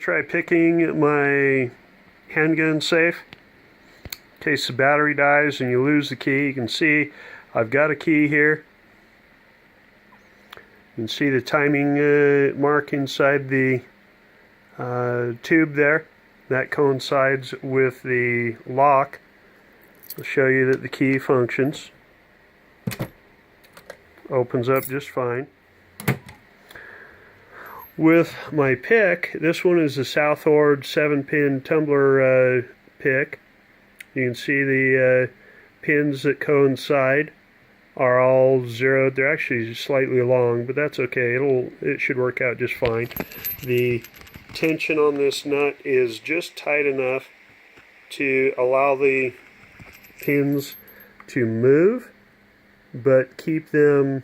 try picking my handgun safe. In case the battery dies and you lose the key, you can see I've got a key here. You can see the timing mark inside the tube there. That coincides with the lock. I'll show you that the key functions. Opens up just fine. With my pick, this one is a Southord 7-pin tubular pick. You can see the pins that coincide are all zeroed. They're actually slightly long, but that's okay. It should work out just fine. The tension on this nut is just tight enough to allow the pins to move, but keep them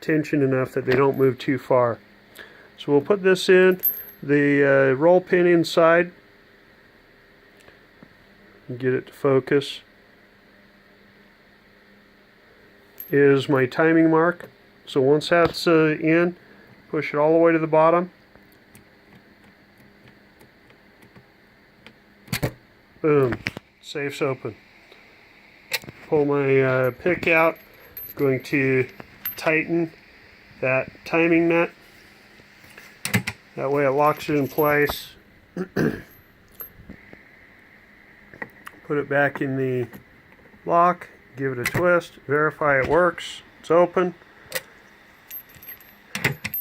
tensioned enough that they don't move too far. So we'll put this in, the roll pin inside, and get it to focus, is my timing mark. So once that's in, push it all the way to the bottom. Boom, safe's open. Pull my pick out, going to tighten that timing nut. That way it locks it in place. Put it back in the lock, give it a twist, verify it works, it's open.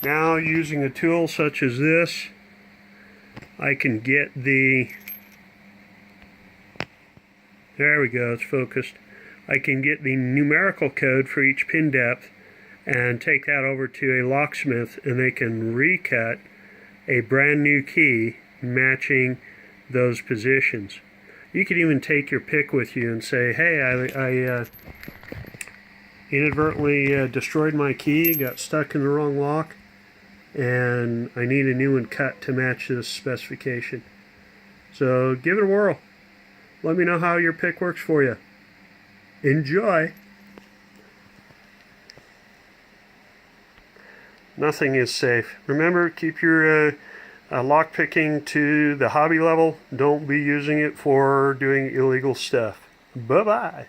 Now using a tool such as this, I can get there we go, it's focused. I can get the numerical code for each pin depth and take that over to a locksmith, and they can recut a brand new key matching those positions. You could even take your pick with you and say, hey, I inadvertently destroyed my key, got stuck in the wrong lock, and I need a new one cut to match this specification. So give it a whirl. Let me know how your pick works for you. Enjoy! Nothing is safe. Remember, keep your lock picking to the hobby level. Don't be using it for doing illegal stuff. Bye-bye.